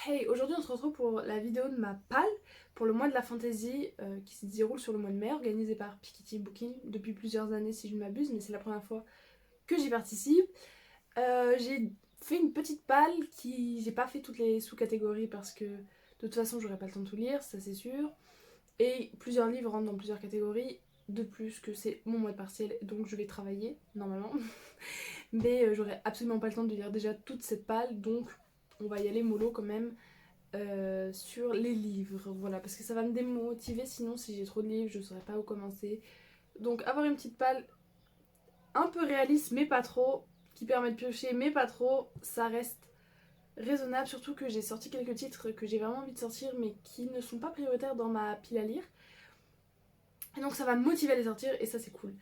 Hey, aujourd'hui on se retrouve pour la vidéo de ma palle pour le mois de la fantasy qui se déroule sur le mois de mai, organisé par Piketty Booking depuis plusieurs années si je ne m'abuse, mais c'est la première fois que j'y participe. J'ai fait une petite palle qui... J'ai pas fait toutes les sous-catégories parce que de toute façon j'aurais pas le temps de tout lire, ça c'est sûr. Et plusieurs livres rentrent dans plusieurs catégories, de plus que c'est mon mois de partiel, donc je vais travailler normalement. Mais j'aurais absolument pas le temps de lire déjà toute cette palle, donc on va y aller mollo quand même sur les livres, voilà, parce que ça va me démotiver sinon si j'ai trop de livres, je ne saurais pas où commencer. Donc avoir une petite palle un peu réaliste mais pas trop, qui permet de piocher mais pas trop, ça reste raisonnable, surtout que j'ai sorti quelques titres que j'ai vraiment envie de sortir mais qui ne sont pas prioritaires dans ma pile à lire. Et donc ça va me motiver à les sortir et ça c'est cool.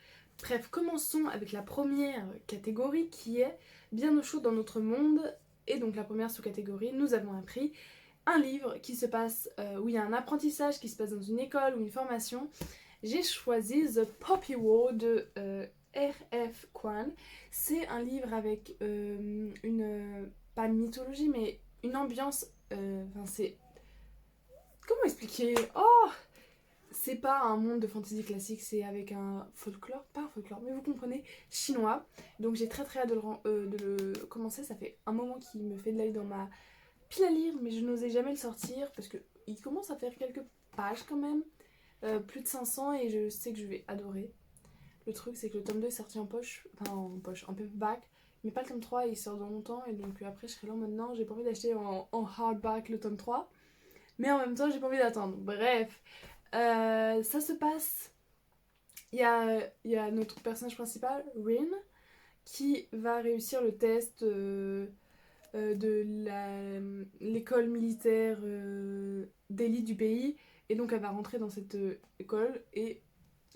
Bref, commençons avec la première catégorie qui est bien au chaud dans notre monde. Et donc la première sous-catégorie, nous avons appris un livre qui se passe, où il y a un apprentissage qui se passe dans une école ou une formation. J'ai choisi The Poppy War de R.F. Kuang. C'est un livre avec pas mythologie, mais une ambiance. Enfin, c'est. Comment expliquer? Oh! C'est pas un monde de fantasy classique, c'est avec un folklore, pas un folklore, mais vous comprenez, chinois. Donc j'ai très hâte de le commencer. Ça fait un moment qu'il me fait de l'œil dans ma pile à lire, mais je n'osais jamais le sortir parce que il commence à faire quelques pages quand même, plus de 500 et je sais que je vais adorer. Le truc c'est que le tome 2 est sorti en poche, enfin en poche, en paperback, mais pas le tome 3, il sort dans longtemps et donc après je serai là maintenant, j'ai pas envie d'acheter en hardback le tome 3, mais en même temps j'ai pas envie d'attendre. Bref, ça se passe, il y a notre personnage principal, Rin, qui va réussir le test de l'école militaire d'élite du pays. Et donc elle va rentrer dans cette école et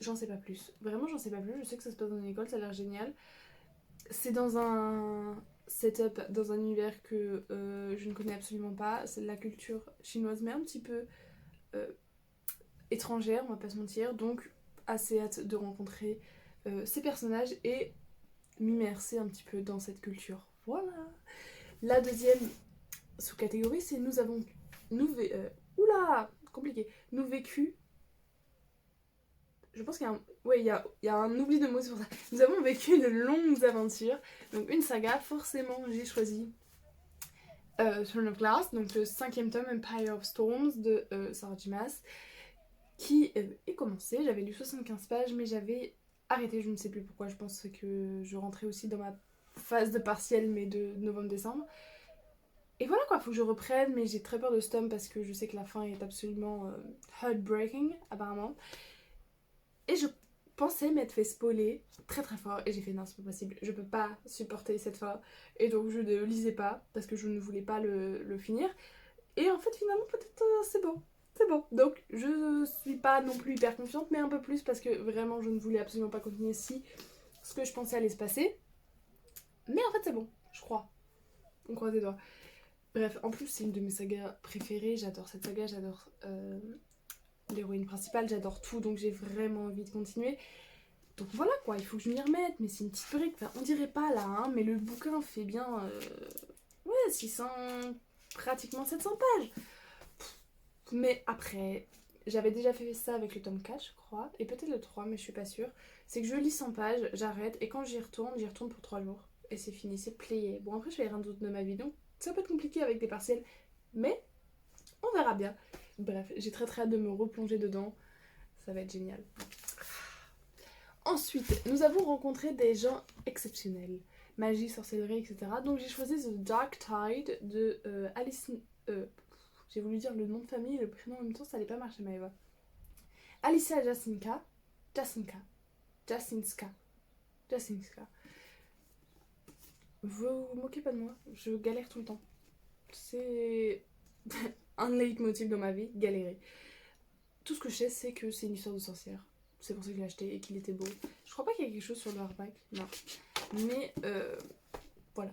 j'en sais pas plus. Vraiment j'en sais pas plus, je sais que ça se passe dans une école, ça a l'air génial. C'est dans un setup, dans un univers que je ne connais absolument pas. C'est de la culture chinoise mais un petit peu euh, étrangère, on va pas se mentir. Donc assez hâte de rencontrer ces personnages et m'immerser un petit peu dans cette culture. Voilà. La deuxième sous-catégorie, c'est nous avons. Oula compliqué. Nous vécu. Je pense qu'il y a un. Ouais, il y a un oubli de mots sur ça. Nous avons vécu de longues aventures. Donc, une saga, forcément, j'ai choisi Throne of Glass, donc le cinquième tome, Empire of Storms de Sarah J. Maas, qui est commencé. J'avais lu 75 pages, mais j'avais arrêté, je ne sais plus pourquoi. Je pense que je rentrais aussi dans ma phase de partiel, mais de novembre-décembre. Et voilà quoi, faut que je reprenne, mais j'ai très peur de ce tome parce que je sais que la fin est absolument heartbreaking, apparemment. Et je pensais m'être fait spoiler très fort, et j'ai fait non, c'est pas possible, je peux pas supporter cette fin. Et donc je ne lisais pas parce que je ne voulais pas le finir. Et en fait, finalement, peut-être c'est bon. C'est bon. Donc je suis pas non plus hyper confiante, mais un peu plus parce que vraiment je ne voulais absolument pas continuer si ce que je pensais allait se passer. Mais en fait, c'est bon, je crois. On croise les doigts. Bref, en plus, c'est une de mes sagas préférées. J'adore cette saga, j'adore l'héroïne principale, j'adore tout, donc j'ai vraiment envie de continuer. Donc voilà quoi, il faut que je m'y remette, mais c'est une petite brique. Enfin, on dirait pas là, hein, mais le bouquin fait bien. Ouais, 600. Pratiquement 700 pages. Mais après, j'avais déjà fait ça avec le tome 4, je crois, et peut-être le 3, mais je suis pas sûre. C'est que je lis 100 pages, j'arrête, et quand j'y retourne pour 3 jours. Et c'est fini, c'est plié. Bon, après, je fais rien d'autre de ma vie, donc ça peut être compliqué avec des partiels, mais on verra bien. Bref, j'ai très hâte de me replonger dedans. Ça va être génial. Ensuite, nous avons rencontré des gens exceptionnels. Magie, sorcellerie, etc. Donc j'ai choisi The Dark Tide de Alice... j'ai voulu dire le nom de famille et le prénom en même temps, ça allait pas marcher, Maëva. Alicia Jasinka. Jasinka. Jasinska. Jasinska. Vous vous moquez pas de moi, je galère tout le temps. C'est un leitmotiv dans ma vie, galérer. Tout ce que je sais, c'est que c'est une histoire de sorcière. C'est pour ça que je l'ai acheté et qu'il était beau. Je crois pas qu'il y ait quelque chose sur le hardback, non. Mais voilà.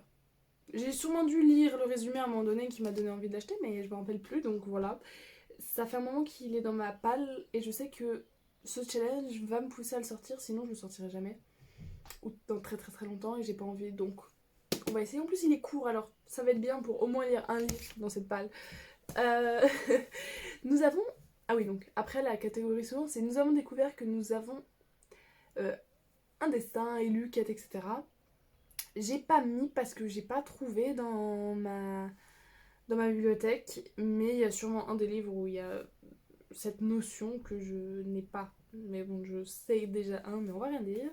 J'ai sûrement dû lire le résumé à un moment donné qui m'a donné envie de l'acheter, mais je m'en rappelle plus, donc voilà. Ça fait un moment qu'il est dans ma palle et je sais que ce challenge va me pousser à le sortir, sinon je le sortirai jamais. Ou dans très longtemps et j'ai pas envie, donc On va essayer. En plus, il est court, alors ça va être bien pour au moins lire un livre dans cette palle. Nous avons... Ah oui, donc après la catégorie suivante, c'est nous avons découvert que nous avons un destin, élu, quête, etc. J'ai pas mis parce que j'ai pas trouvé dans ma bibliothèque, mais il y a sûrement un des livres où il y a cette notion que je n'ai pas. Mais bon, je sais déjà un, mais on va rien dire.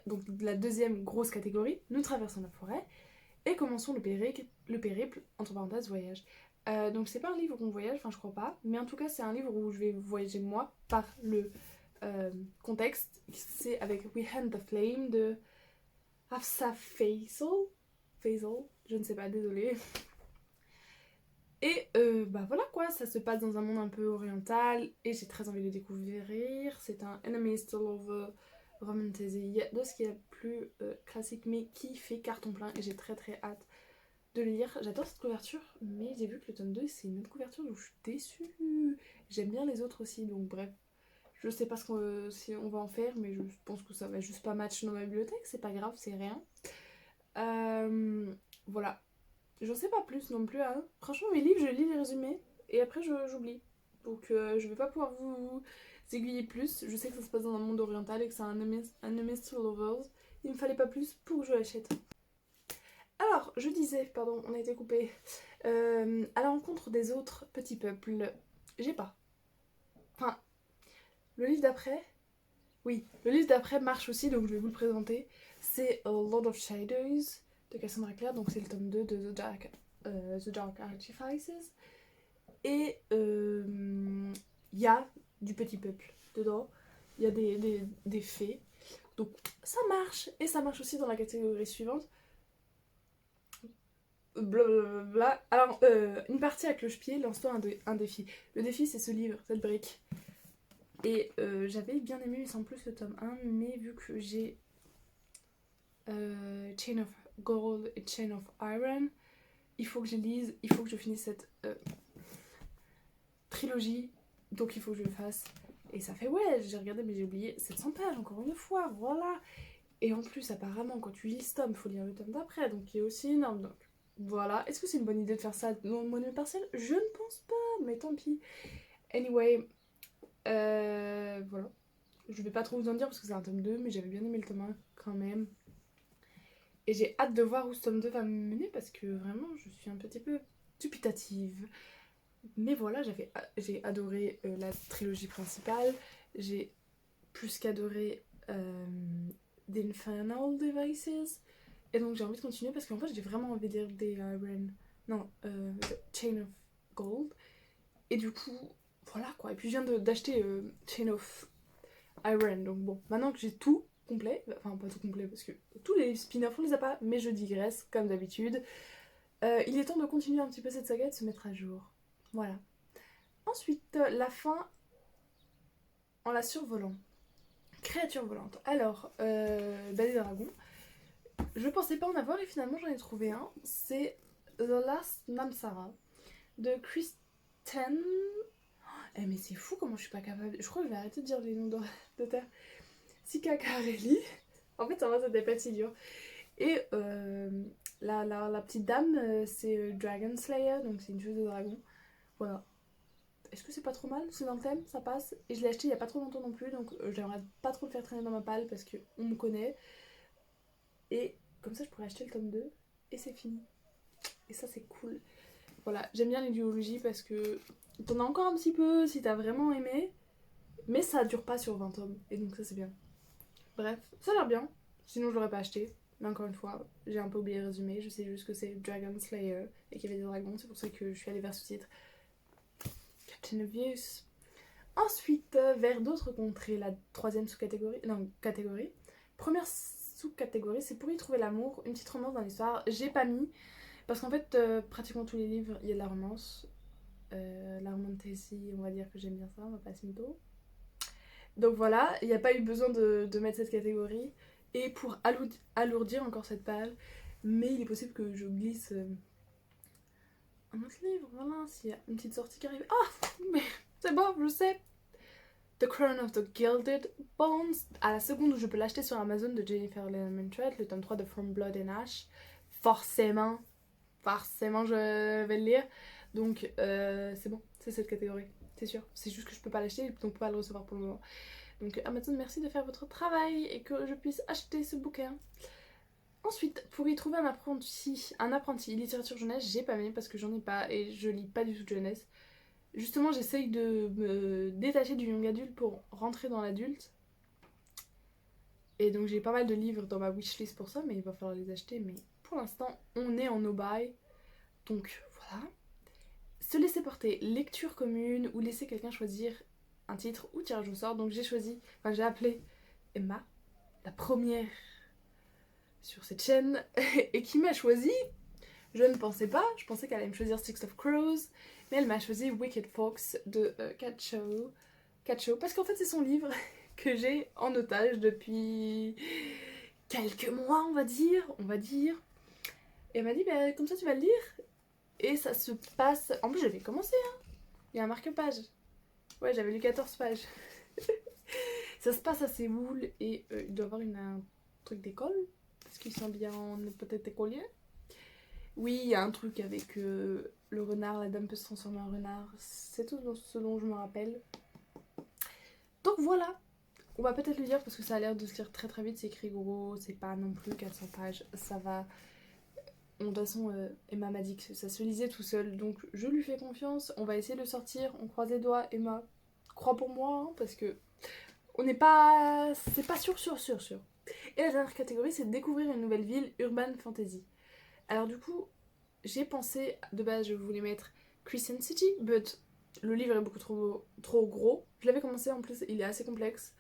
Donc la deuxième grosse catégorie, nous traversons la forêt et commençons le périple, entre parenthèses, voyage. Donc c'est pas un livre où on voyage, enfin je crois pas, mais en tout cas c'est un livre où je vais voyager moi par le contexte. C'est avec We Hand the Flame de Hafsa Faisal, je ne sais pas, désolée. Et bah voilà quoi, ça se passe dans un monde un peu oriental et j'ai très envie de le découvrir. C'est un enemies to lover romantasy de ce qui est plus classique mais qui fait carton plein et j'ai très très hâte de le lire. J'adore cette couverture, mais j'ai vu que le tome 2 c'est une autre couverture donc je suis déçue. J'aime bien les autres aussi, donc bref. Je sais pas si on va en faire, mais je pense que ça va juste pas match dans ma bibliothèque, c'est pas grave, c'est rien. Voilà. J'en sais pas plus non plus, hein. Franchement, mes livres, je lis les résumés et après j'oublie. Donc je vais pas pouvoir vous aiguiller plus. Je sais que ça se passe dans un monde oriental et que c'est un enemies to lovers. Il me fallait pas plus pour que je l'achète. Alors, je disais, pardon, on a été coupé. À la rencontre des autres petits peuples, j'ai pas. Enfin, le livre d'après, oui, le livre d'après marche aussi, donc je vais vous le présenter. C'est A Lot of Shadows de Cassandra Clare, donc c'est le tome 2 de The Dark Artifices. Et il y a du petit peuple dedans, il y a des fées. Donc ça marche, et ça marche aussi dans la catégorie suivante. Blablabla. Alors, une partie à cloche-pied lance-toi un défi. Le défi, c'est ce livre, cette brique. Et j'avais bien aimé sans plus le tome 1, mais vu que j'ai Chain of Gold et Chain of Iron, il faut que je lise, il faut que je finisse cette trilogie, donc il faut que je le fasse. Et ça fait, ouais, j'ai regardé mais j'ai oublié 700 pages encore une fois, voilà. Et en plus, apparemment, quand tu lis ce tome, il faut lire le tome d'après, donc il est aussi énorme. Donc voilà, est-ce que c'est une bonne idée de faire ça dans le monument partiel? Je ne pense pas, mais tant pis. Anyway, voilà. Je vais pas trop vous en dire parce que c'est un tome 2, mais j'avais bien aimé le tome 1 quand même. Et j'ai hâte de voir où ce tome 2 va me mener parce que vraiment, je suis un petit peu dubitative. Mais voilà, j'ai adoré la trilogie principale. J'ai plus qu'adoré The Infernal Devices. Et donc j'ai envie de continuer parce qu'en fait j'ai vraiment envie de lire des Iron. Non, Chain of Gold. Et du coup, voilà quoi. Et puis je viens d'acheter Chain of Iron. Donc bon, maintenant que j'ai tout complet, enfin pas tout complet parce que tous les spin-offs on les a pas, mais je digresse comme d'habitude. Il est temps de continuer un petit peu cette saga et de se mettre à jour. Voilà. Ensuite, la fin en la survolant. Créature volante. Alors, Balai des dragons. Je pensais pas en avoir et finalement j'en ai trouvé un. C'est The Last Namsara de Kristen. Eh mais c'est fou comment je suis pas capable. Je crois que je vais arrêter de dire les noms d'auteurs. Sika Carelli. En fait, ça va, c'était pas si dur. Et la petite dame, c'est Dragon Slayer, donc c'est une tueuse de dragons. Voilà. Est-ce que c'est pas trop mal? C'est dans le thème, ça passe. Et je l'ai acheté il y a pas trop longtemps non plus, donc j'aimerais pas trop le faire traîner dans ma palle parce qu'on me connaît. Et comme ça, je pourrais acheter le tome 2 et c'est fini. Et ça, c'est cool. Voilà, j'aime bien les duologies parce que t'en as encore un petit peu si t'as vraiment aimé, mais ça dure pas sur 20 tomes, et donc ça, c'est bien. Bref, ça a l'air bien, sinon je l'aurais pas acheté. Mais encore une fois, j'ai un peu oublié le résumé, je sais juste que c'est Dragon Slayer et qu'il y avait des dragons, c'est pour ça que je suis allée vers ce titre. Captain Obvious. Ensuite, vers d'autres contrées, la troisième sous-catégorie. Non, catégorie. Première sous-catégorie, c'est pour y trouver l'amour, une petite romance dans l'histoire. J'ai pas mis, parce qu'en fait, pratiquement tous les livres, il y a de la romance. La romantasy, on va dire que j'aime bien ça, on va pas se mytho. Donc voilà, il n'y a pas eu besoin de mettre cette catégorie. Et pour alourdir encore cette page, mais il est possible que je glisse un autre livre, voilà, s'il y a une petite sortie qui arrive. Ah, mais c'est bon, je sais. The Crown of the Gilded Bones, à la seconde où je peux l'acheter sur Amazon, de Jennifer Leigh Truett, le tome 3 de From Blood and Ash. Forcément je vais le lire. Donc c'est bon, c'est cette catégorie, c'est sûr. C'est juste que je peux pas l'acheter, donc pas le recevoir pour le moment. Donc Amazon, merci de faire votre travail et que je puisse acheter ce bouquin. Ensuite, pour y trouver un apprenti littérature jeunesse, j'ai pas mis parce que j'en ai pas et je lis pas du tout de jeunesse. Justement, j'essaye de me détacher du young adulte pour rentrer dans l'adulte. Et donc j'ai pas mal de livres dans ma wishlist pour ça, mais il va falloir les acheter. Mais pour l'instant, on est en no-buy. Donc voilà. Se laisser porter, lecture commune ou laisser quelqu'un choisir un titre ou tirage au sort. Donc j'ai appelé Emma, la première sur cette chaîne, et qui m'a choisi. Je ne pensais pas, je pensais qu'elle allait me choisir Six of Crows, mais elle m'a choisi Wicked Fox de Cat Shaw, parce qu'en fait c'est son livre que j'ai en otage depuis quelques mois, on va dire. Et elle m'a dit, bah, comme ça tu vas le lire. Et ça se passe... En plus j'avais commencé, hein. Il y a un marque-page. Ouais, j'avais lu 14 pages. Ça se passe à Séoul et il doit y avoir un truc d'école, parce qu'ils sont bien peut-être écoliers. Oui, il y a un truc avec le renard, la dame peut se transformer en renard. C'est tout ce dont je me rappelle. Donc voilà, on va peut-être le lire parce que ça a l'air de se lire très très vite. C'est écrit gros, c'est pas non plus 400 pages. Ça va. De toute façon, Emma m'a dit que ça se lisait tout seul. Donc je lui fais confiance. On va essayer de le sortir. On croise les doigts. Emma, crois pour moi, hein, parce que on n'est pas. C'est pas sûr. Et la dernière catégorie, c'est découvrir une nouvelle ville, urban fantasy. Alors du coup, j'ai pensé, de base je voulais mettre Crescent City, but le livre est beaucoup trop gros. Je l'avais commencé, en plus il est assez complexe,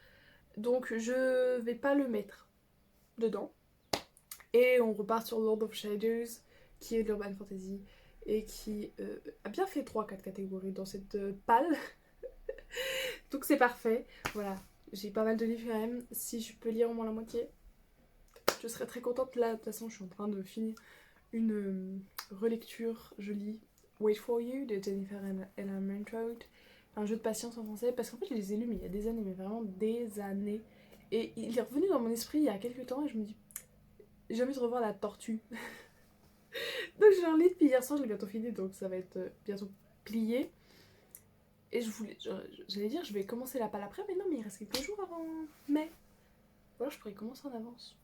donc je vais pas le mettre dedans. Et on repart sur Lord of Shadows, qui est de l'urban fantasy, et qui a bien fait 3-4 catégories dans cette palle. Donc c'est parfait, voilà. J'ai pas mal de livres quand même, si je peux lire au moins la moitié, je serais très contente. Là de toute façon je suis en train de finir une relecture, je lis Wait for You de Jennifer Leigh Truett, un jeu de patience en français, parce qu'en fait je les ai lus mais il y a des années, mais vraiment des années, et il est revenu dans mon esprit il y a quelques temps et je me dis j'ai envie de revoir la tortue. Donc j'en lis depuis hier soir, je l'ai bientôt fini, donc ça va être bientôt plié. Et j'allais dire je vais commencer la palle après, mais non, mais il reste quelques jours avant mai. Voilà, je pourrais commencer en avance.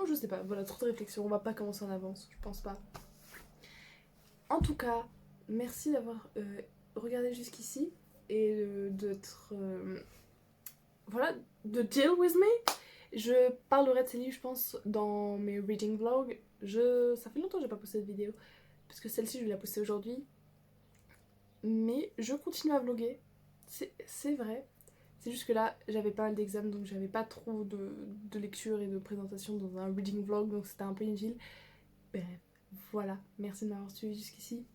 Oh, je sais pas, voilà, trop de réflexion, on va pas commencer en avance, je pense pas. En tout cas, merci d'avoir regardé jusqu'ici et d'être... voilà, de deal with me. Je parlerai de ces livres, je pense, dans mes reading vlogs. Ça fait longtemps que j'ai pas posté de vidéo, parce que celle-ci, je vais la poster aujourd'hui. Mais je continue à vlogger, c'est vrai. C'est juste que là, j'avais pas mal d'examens, donc j'avais pas trop de lecture et de présentation dans un reading vlog, donc c'était un peu inutile. Bref, voilà, merci de m'avoir suivi jusqu'ici.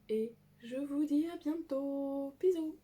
Et je vous dis à bientôt. Bisous.